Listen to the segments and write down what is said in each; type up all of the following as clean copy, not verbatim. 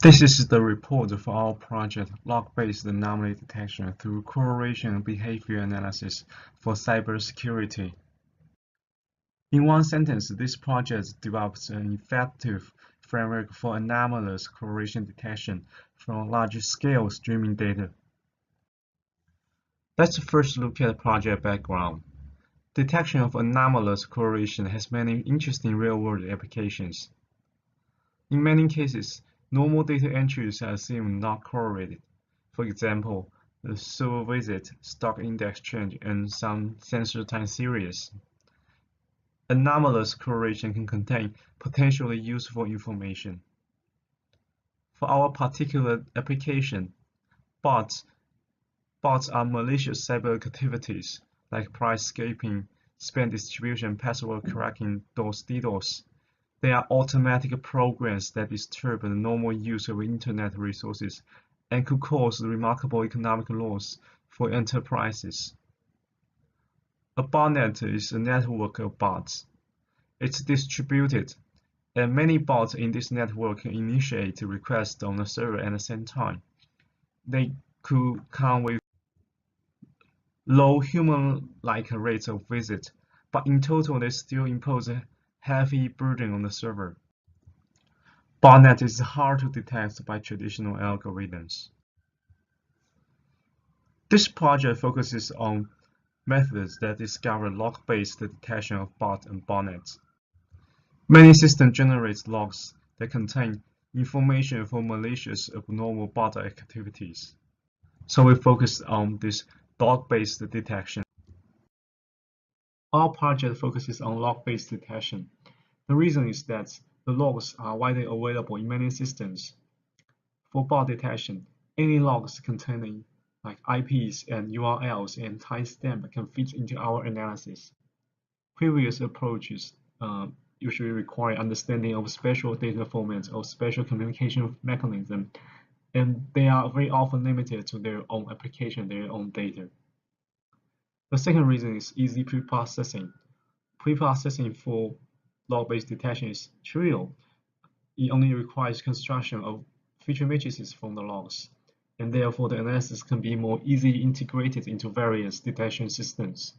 This is the report for our project Log-Based Anomaly Detection through Correlation and Behavior Analysis for Cybersecurity. In one sentence, this project develops an effective framework for anomalous correlation detection from large-scale streaming data. Let's first look at project background. Detection of anomalous correlation has many interesting real-world applications. In many cases, normal data entries are assumed not correlated. For example, the server visit, stock index change, and some sensor time series. Anomalous correlation can contain potentially useful information. For our particular application, bots are malicious cyber activities like price scraping, spam distribution, password cracking, DDoS. They are automatic programs that disturb the normal use of internet resources and could cause remarkable economic loss for enterprises. A botnet is a network of bots. It's distributed, and many bots in this network can initiate requests on the server at the same time. They could come with low human-like rates of visit, but in total they still impose a heavy burden on the server. Botnet is hard to detect by traditional algorithms. This project focuses on methods that discover log-based detection of bots and botnets. Many systems generate logs that contain information for malicious abnormal bot activities. So we focus on this log-based detection. Our project focuses on log-based detection. The reason is that the logs are widely available in many systems. For bot detection, any logs containing like IPs and URLs and timestamp can fit into our analysis. Previous approaches usually require understanding of special data formats or special communication mechanism, and they are very often limited to their own application, their own data. The second reason is easy preprocessing. Preprocessing for log-based detection is trivial. It only requires construction of feature matrices from the logs, and therefore the analysis can be more easily integrated into various detection systems.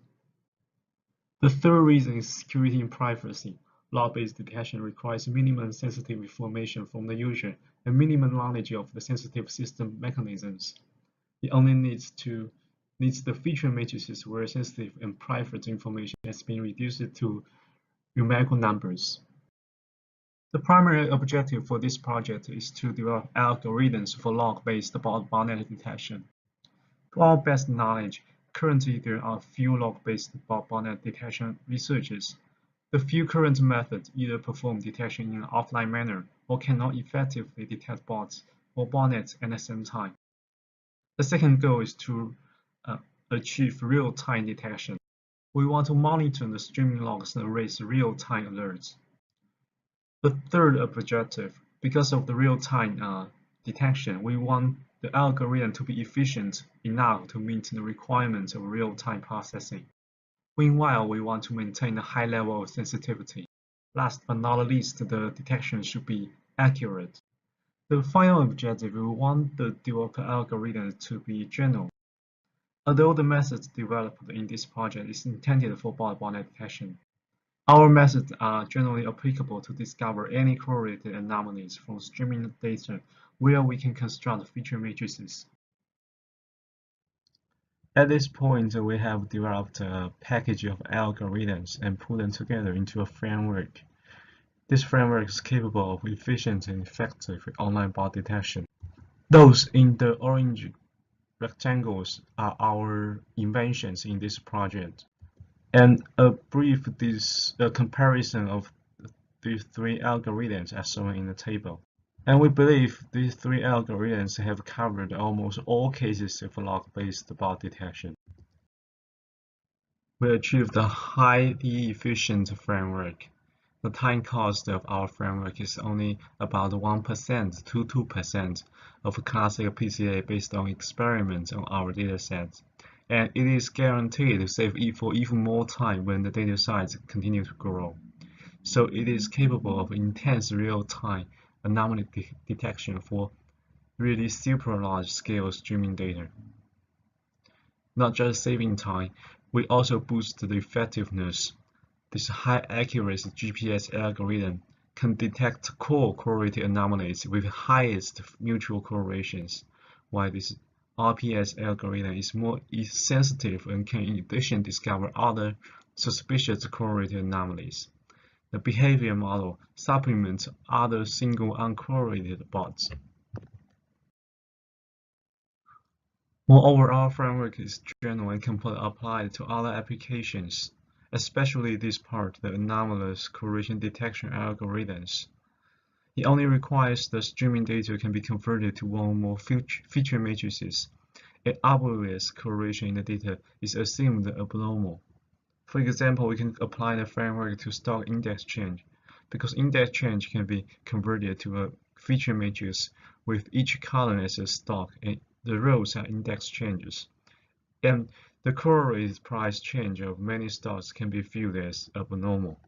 The third reason is security and privacy. Log-based detection requires minimum sensitive information from the user and minimum knowledge of the sensitive system mechanisms. It only needs the feature matrices where sensitive and private information has been reduced to numerical numbers. The primary objective for this project is to develop algorithms for log-based botnet detection. To our best knowledge, currently there are few log-based botnet detection researches. The few current methods either perform detection in an offline manner or cannot effectively detect bots or botnets at the same time. The second goal is to achieve real-time detection. We want to monitor the streaming logs and raise real-time alerts. The third objective, because of the real-time detection, we want the algorithm to be efficient enough to meet the requirements of real-time processing. Meanwhile, we want to maintain a high level of sensitivity. Last but not least, the detection should be accurate. The final objective, we want the developed algorithm to be general. Although the methods developed in this project is intended for botnet detection, our methods are generally applicable to discover any correlated anomalies from streaming data where we can construct feature matrices. At this point, we have developed a package of algorithms and put them together into a framework. This framework is capable of efficient and effective online bot detection. Those in the orange rectangles are our inventions in this project. And a brief comparison of these three algorithms are shown in the table. And we believe these three algorithms have covered almost all cases of log-based bot detection. We achieved a highly efficient framework. The time cost of our framework is only about 1% to 2% of classic PCA based on experiments on our datasets, and it is guaranteed to save for even more time when the data size continue to grow. So it is capable of intense real-time anomaly detection for really super large scale streaming data. Not just saving time, we also boost the effectiveness. This high accuracy GPS algorithm can detect correlated anomalies with highest mutual correlations, while this RPS algorithm is more sensitive and can in addition discover other suspicious correlated anomalies. The behavior model supplements other single uncorrelated bots. Moreover, our framework is general and can be applied to other applications, especially this part, the anomalous correlation detection algorithms. It only requires the streaming data can be converted to one or more feature matrices. An obvious correlation in the data is assumed abnormal. For example, we can apply the framework to stock index change, because index change can be converted to a feature matrix with each column as a stock and the rows are index changes. And the correlated price change of many stocks can be viewed as abnormal.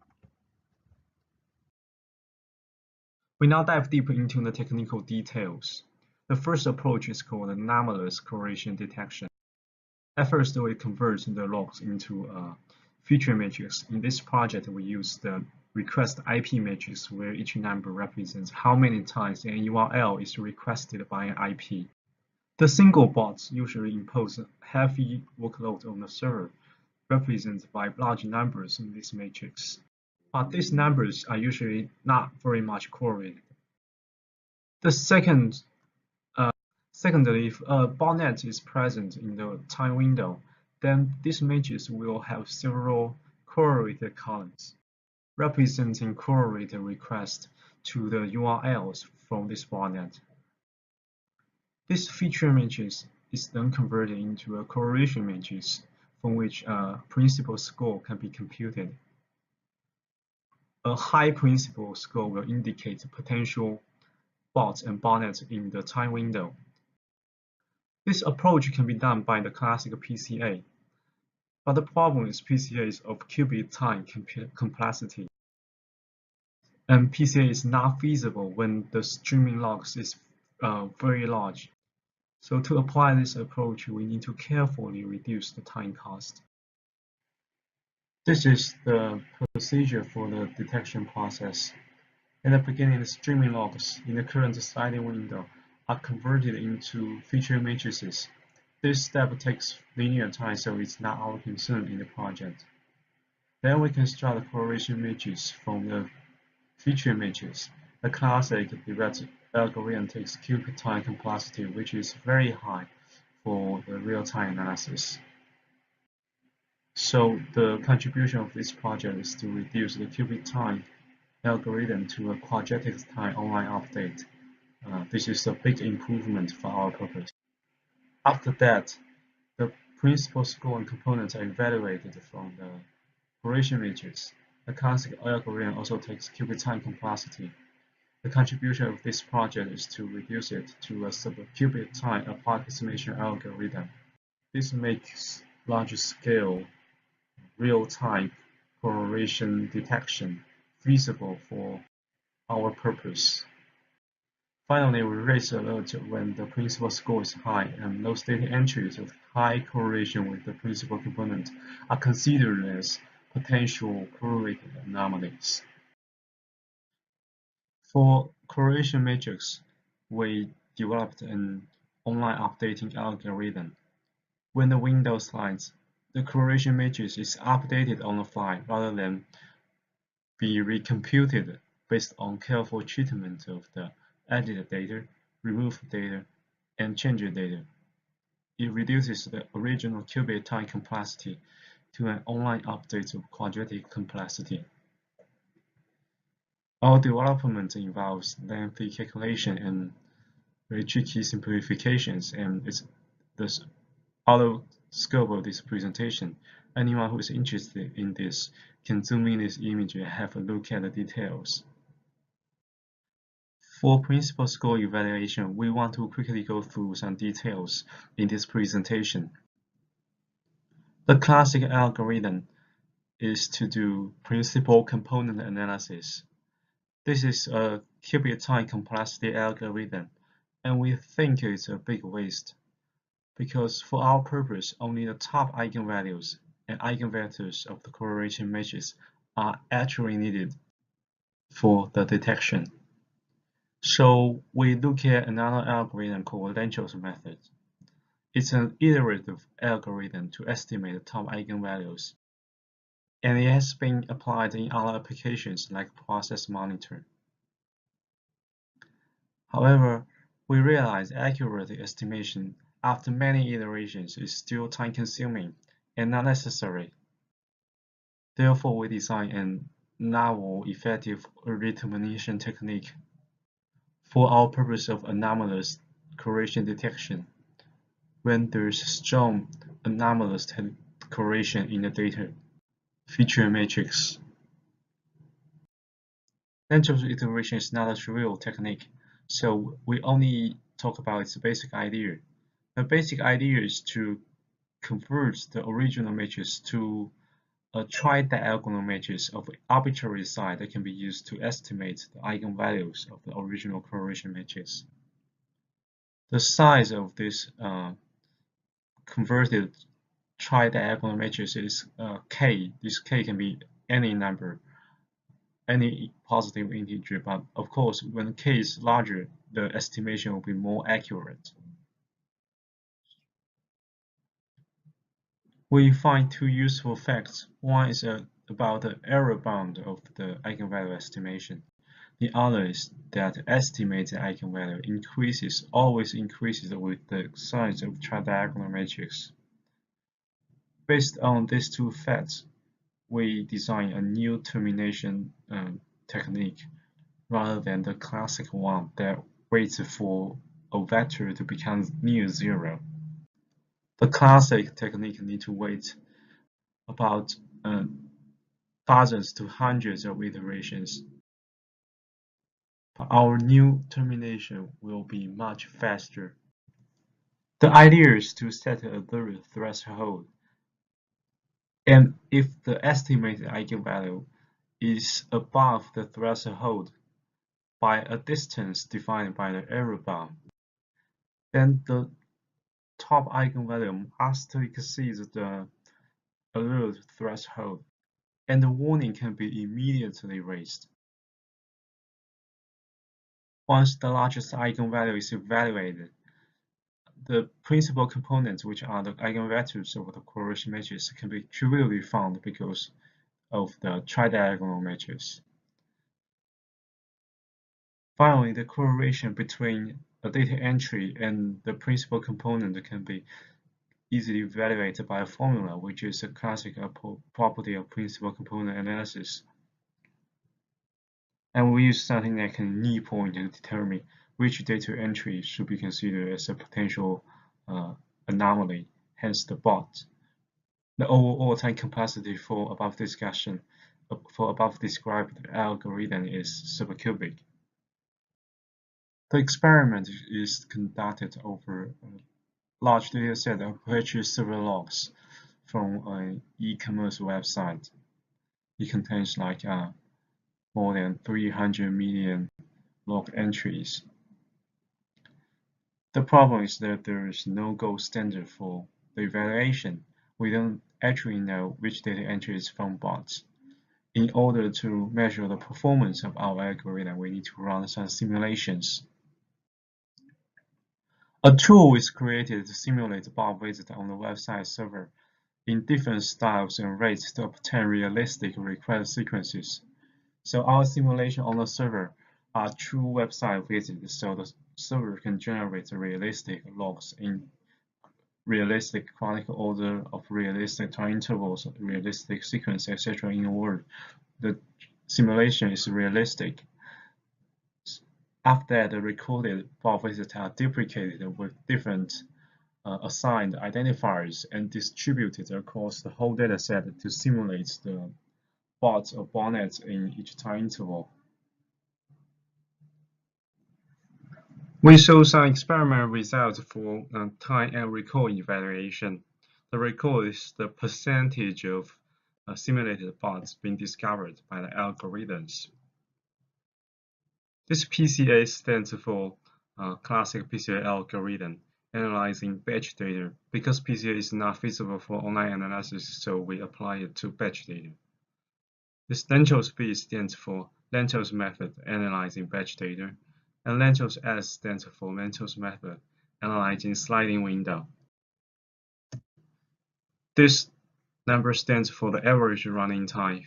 We now dive deeper into the technical details. The first approach is called anomalous correlation detection. At first, we convert the logs into a feature matrix. In this project, we use the request IP matrix where each number represents how many times an URL is requested by an IP. The single bots usually impose a heavy workload on the server, represented by large numbers in this matrix. But these numbers are usually not very much correlated. The secondly, if a botnet is present in the time window, then this matrix will have several correlated columns, representing correlated requests to the URLs from this botnet. This feature matrix is then converted into a correlation matrix from which a principal score can be computed. A high principal score will indicate potential bots and botnets in the time window. This approach can be done by the classic PCA, but the problem is PCA is of qubit time complexity, and PCA is not feasible when the streaming logs is very large. So to apply this approach, we need to carefully reduce the time cost. This is the procedure for the detection process. In the beginning, the streaming logs in the current sliding window are converted into feature matrices. This step takes linear time, so it's not our concern in the project. Then we construct the correlation matrix from the feature matrix. The classic direct algorithm takes qubit time complexity, which is very high for the real-time analysis. So the contribution of this project is to reduce the qubit time algorithm to a quadratic time online update. This is a big improvement for our purpose. After that, the principal score and components are evaluated from the correlation matrix. The classic algorithm also takes qubit time complexity. The contribution of this project is to reduce it to a sub-qubit time approximation algorithm. This makes large-scale real-time correlation detection feasible for our purpose. Finally, we raise alert when the principal score is high and those data entries of high correlation with the principal component are considered as potential correlated anomalies. For correlation matrix, we developed an online updating algorithm. When the window slides, the correlation matrix is updated on the fly rather than be recomputed based on careful treatment of the added data, removed data, and changed data. It reduces the original qubit time complexity to an online update of quadratic complexity. Our development involves lengthy calculation and very tricky simplifications, and it's the other scope of this presentation. Anyone who is interested in this can zoom in this image and have a look at the details. For principal score evaluation, we want to quickly go through some details in this presentation. The classic algorithm is to do principal component analysis. This is a cubic time complexity algorithm, and we think it's a big waste, because for our purpose, only the top eigenvalues and eigenvectors of the correlation matrix are actually needed for the detection. So we look at another algorithm called Lencho's method. It's an iterative algorithm to estimate the top eigenvalues, and it has been applied in other applications like process monitor. However, we realize accurate estimation after many iterations is still time-consuming and not necessary. Therefore, we design a novel, effective determination technique for our purpose of anomalous correlation detection when there is strong anomalous correlation in the data feature matrix. Lencho's iteration is not a trivial technique, so we only talk about its basic idea. The basic idea is to convert the original matrix to a tri-diagonal matrix of arbitrary size that can be used to estimate the eigenvalues of the original correlation matrix. The size of this converted tri-diagonal matrix is k. This k can be any number, any positive integer, but of course, when k is larger, the estimation will be more accurate. We find two useful facts. One is about the error bound of the eigenvalue estimation. The other is that the estimated eigenvalue always increases with the size of tri-diagonal matrix. Based on these two facts, we design a new termination technique rather than the classic one that waits for a vector to become near zero. The classic technique needs to wait about dozens to hundreds of iterations. But our new termination will be much faster. The idea is to set a lower threshold, and if the estimated eigenvalue is above the threshold by a distance defined by the error bound, then the top eigenvalue must exceed the alert threshold, and the warning can be immediately raised. Once the largest eigenvalue is evaluated, the principal components, which are the eigenvectors of the correlation matrix, can be trivially found because of the tri-diagonal matrix. Finally, the correlation between a data entry and the principal component can be easily evaluated by a formula, which is a classic property of principal component analysis. And we use something like a knee point to determine which data entry should be considered as a potential anomaly, hence the bot. The overall time complexity for above described algorithm is supercubic. The experiment is conducted over a large dataset of purchase server logs from an e-commerce website. It contains like more than 300 million log entries. The problem is that there is no gold standard for the evaluation. We don't actually know which data entry is from bots. In order to measure the performance of our algorithm, we need to run some simulations. A tool is created to simulate bot visit on the website server in different styles and rates to obtain realistic request sequences. So our simulation on the server are true website visits, so the server can generate realistic logs in realistic chronicle order of realistic time intervals, realistic sequence, etc. In a word, the simulation is realistic. After that, the recorded bot visits are duplicated with different assigned identifiers and distributed across the whole dataset to simulate the bots or bonnets in each time interval. We show some experimental results for time and recall evaluation. The recall is the percentage of simulated bots being discovered by the algorithms. This PCA stands for Classic PCA Algorithm, analyzing batch data. Because PCA is not feasible for online analysis, so we apply it to batch data. This Lentils B stands for Lentils method, analyzing batch data, and Lentils S stands for Lentils method, analyzing sliding window. This number stands for the average running time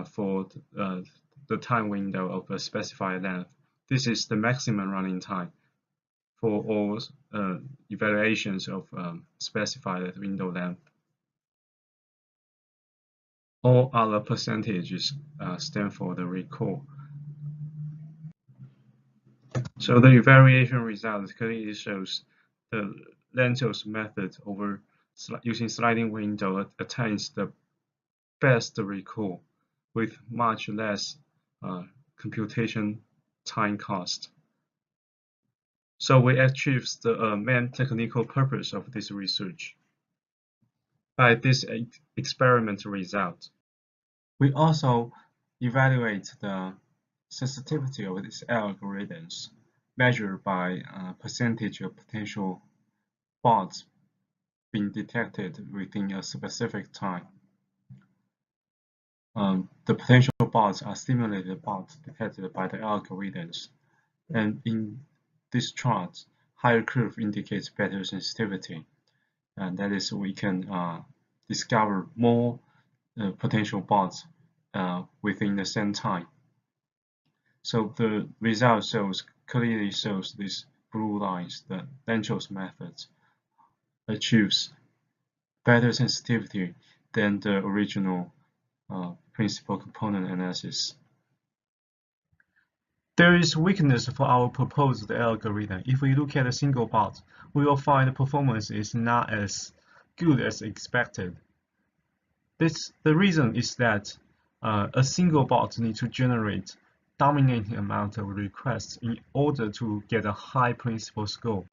for the time window of a specified length. This is the maximum running time for all evaluations of specified window length. All other percentages stand for the recall. So the evaluation result clearly shows the Lentils method over using sliding window attains the best recall with much less computation time cost. So we achieved the main technical purpose of this research by this experiment result. We also evaluate the sensitivity of these algorithms measured by percentage of potential bots being detected within a specific time. The potential bots are simulated bots detected by the algorithms, and in this chart, higher curve indicates better sensitivity, and that is we can discover more potential bots within the same time. So the result clearly shows these blue lines, the Lentils method achieves better sensitivity than the original principal component analysis. There is weakness for our proposed algorithm. If we look at a single bot, we will find the performance is not as good as expected. The reason is that a single bot needs to generate dominating amount of requests in order to get a high principal score.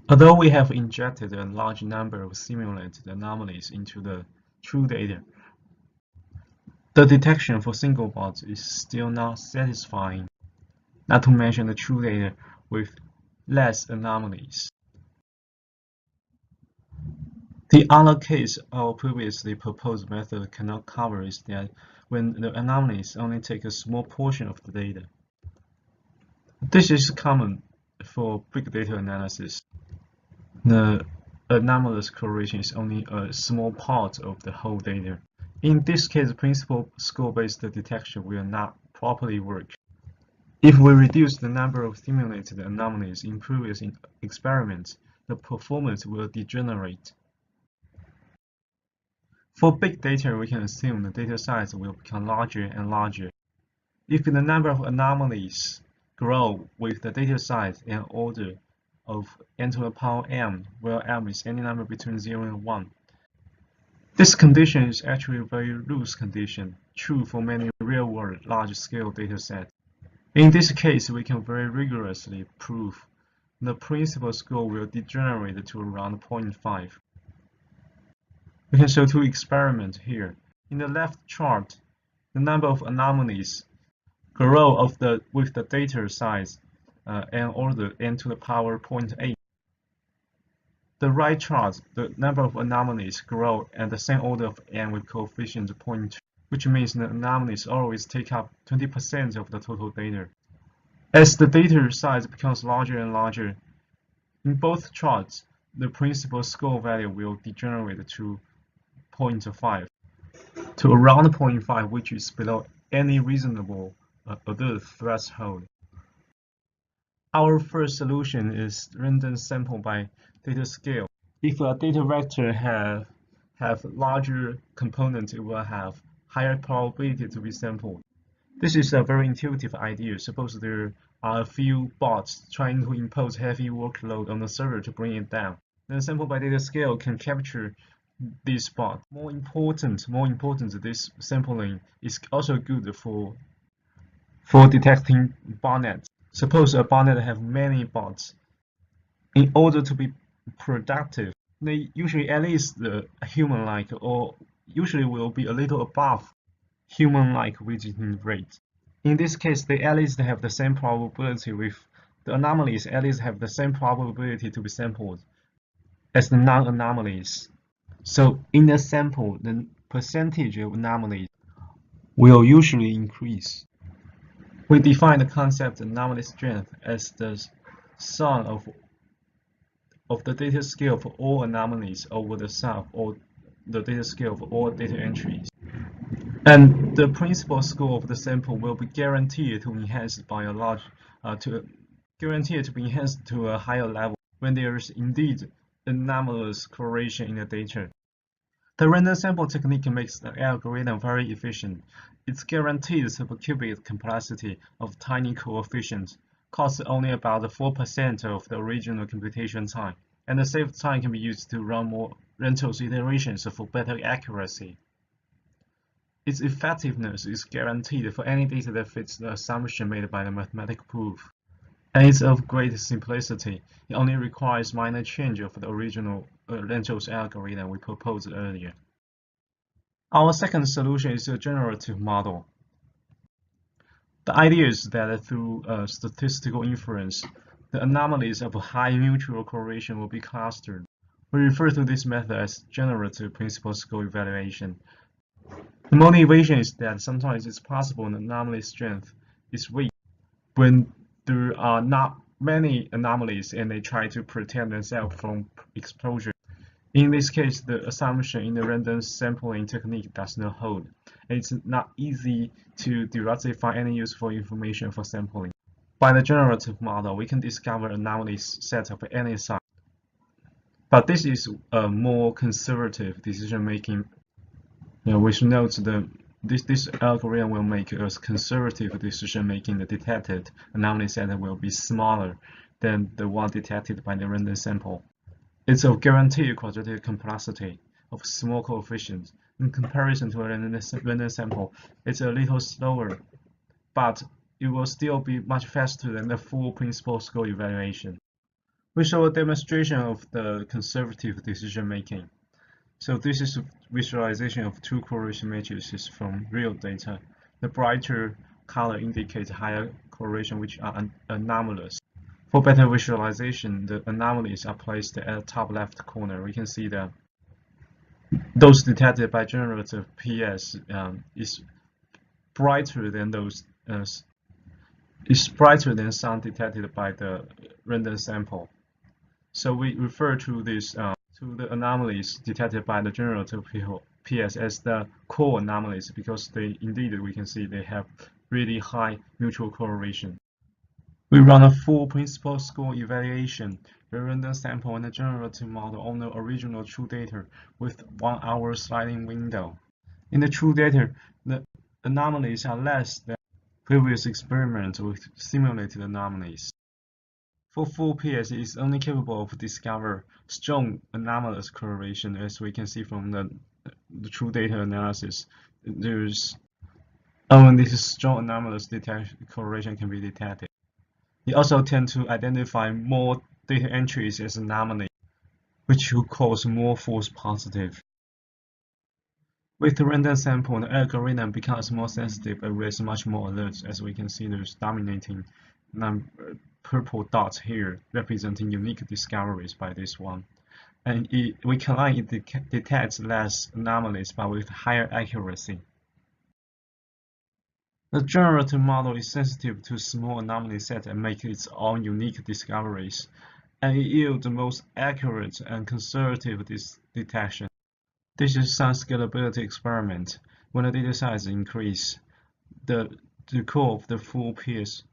Although we have injected a large number of simulated anomalies into the true data, the detection for single bots is still not satisfying, not to mention the true data with less anomalies. The other case our previously proposed method cannot cover is that when the anomalies only take a small portion of the data. This is common for big data analysis. The anomalous correlation is only a small part of the whole data. In this case, principal score-based detection will not properly work. If we reduce the number of simulated anomalies in previous experiments, the performance will degenerate. For big data, we can assume the data size will become larger and larger. If the number of anomalies grow with the data size in order of n to the power m, where m is any number between 0 and 1. This condition is actually a very loose condition, true for many real-world large-scale datasets. In this case, we can very rigorously prove the principal score will degenerate to around 0.5. We can show two experiments here. In the left chart, the number of anomalies grow with the data size n order n to the power 0.8. The right chart, the number of anomalies grow at the same order of n with coefficient 0.2, which means the anomalies always take up 20% of the total data. As the data size becomes larger and larger, in both charts, the principal score value will degenerate to 0.5, to around 0.5, which is below any reasonable other threshold. Our first solution is random sample by data scale. If a data vector have larger components, it will have higher probability to be sampled. This is a very intuitive idea. Suppose there are a few bots trying to impose heavy workload on the server to bring it down. Then sample by data scale can capture this bot. More important, this sampling is also good for detecting botnets. Suppose a botnet have many bots. In order to be productive, they usually at least human-like, or usually will be a little above human-like visiting rate. In this case, they at least have the same probability with the anomalies at least have the same probability to be sampled as the non-anomalies. So in a sample, the percentage of anomalies will usually increase. We define the concept anomaly strength as the sum of the data scale for all anomalies over the sum of all the data scale for all data entries. And the principal score of the sample will be guaranteed to enhance by a large guaranteed to be enhanced to a higher level when there is indeed anomalous correlation in the data. The random sample technique makes the algorithm very efficient. Its guaranteed supercubic complexity of tiny coefficients costs only about 4% of the original computation time, and the saved time can be used to run more rentals iterations for better accuracy. Its effectiveness is guaranteed for any data that fits the assumption made by the mathematical proof. And it's of great simplicity. It only requires minor change of the original rentals algorithm we proposed earlier. Our second solution is a generative model. The idea is that through statistical inference, the anomalies of high mutual correlation will be clustered. We refer to this method as generative principal score evaluation. The motivation is that sometimes it's possible an anomaly strength is weak when there are not many anomalies and they try to protect themselves from exposure. In this case, the assumption in the random sampling technique does not hold. It's not easy to directly find any useful information for sampling. By the generative model, we can discover anomalies set of any size. But this is a more conservative decision-making, which notes this algorithm will make a conservative decision-making. The detected anomaly set will be smaller than the one detected by the random sample. It's a guaranteed quadratic complexity of small coefficients. In comparison to a random sample, it's a little slower, but it will still be much faster than the full principal score evaluation. We show a demonstration of the conservative decision making. So this is a visualization of two correlation matrices from real data. The brighter color indicates higher correlation, which are anomalous. For better visualization, the anomalies are placed at the top left corner. We can see that those detected by generative PS is brighter than some detected by the random sample. So we refer to this to the anomalies detected by the generative PS as the core anomalies because indeed we can see they have really high mutual correlation. We run a full principal score evaluation, the random sample and the generative model on the original true data with 1 hour sliding window. In the true data, the anomalies are less than previous experiments with simulated anomalies. For full PS, it is only capable of discover strong anomalous correlation, as we can see from the true data analysis. There's only this strong anomalous correlation can be detected. It also tends to identify more data entries as anomaly, which will cause more false positive. With the random sample, the algorithm becomes more sensitive and raise much more alerts, as we can see there's dominating purple dots here representing unique discoveries by this one. And we claim it detects less anomalies but with higher accuracy. The generative model is sensitive to small anomaly sets and makes its own unique discoveries, and it yields the most accurate and conservative detection. This is some scalability experiment. When the data size increases, the core of the full PS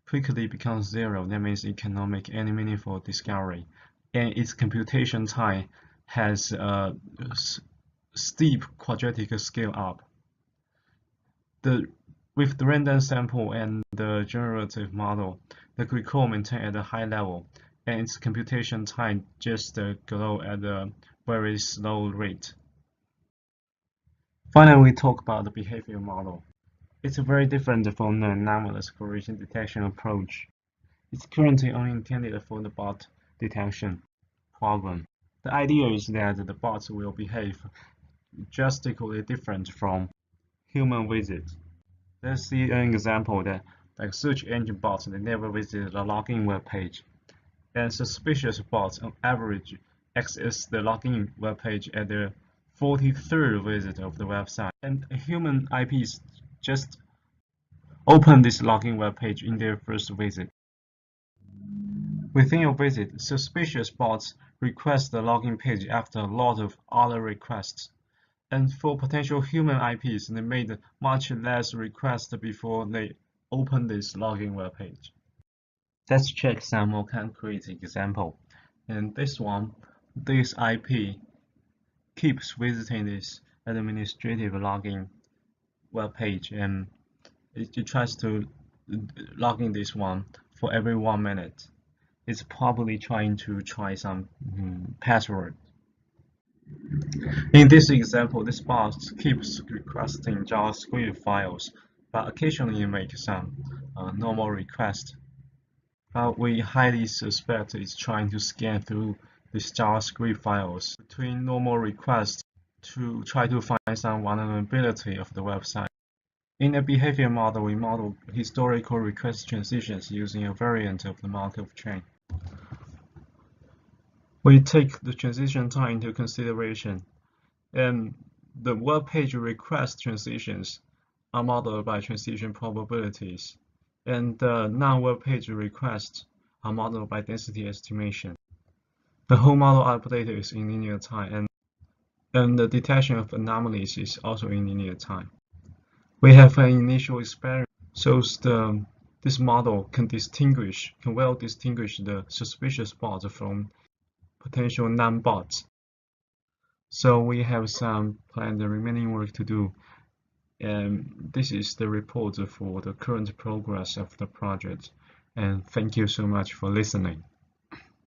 quickly becomes zero. That means it cannot make any meaningful discovery, and its computation time has a steep quadratic scale up. With the random sample and the generative model, the core maintains at a high level, and its computation time just grows at a very slow rate. Finally, we talk about the behavior model. It's very different from the anomalous correlation detection approach. It's currently only intended for the bot detection problem. The idea is that the bots will behave drastically different from human visits. Let's see an example that like search engine bots, they never visit the login web page, and suspicious bots on average access the login web page at the 43rd visit of the website, and human IPs just open this login web page in their first visit. Within a visit, suspicious bots request the login page after a lot of other requests. And for potential human IPs, they made much less requests before they open this login web page. Let's check some more concrete example. And this one, this IP keeps visiting this administrative login web page, and it tries to log in this one for every 1 minute. It's probably trying to try some password. In this example, this bot keeps requesting JavaScript files, but occasionally makes some normal requests. But we highly suspect it's trying to scan through these JavaScript files between normal requests to try to find some vulnerability of the website. In a behavior model, we model historical request transitions using a variant of the Markov chain. We take the transition time into consideration, and the web page request transitions are modeled by transition probabilities, and the non-web page requests are modeled by density estimation. The whole model update is in linear time, and the detection of anomalies is also in linear time. We have an initial experiment shows this model can well distinguish the suspicious bots from potential non-bots. So we have some planned remaining work to do, and this is the report for the current progress of the project. And thank you so much for listening.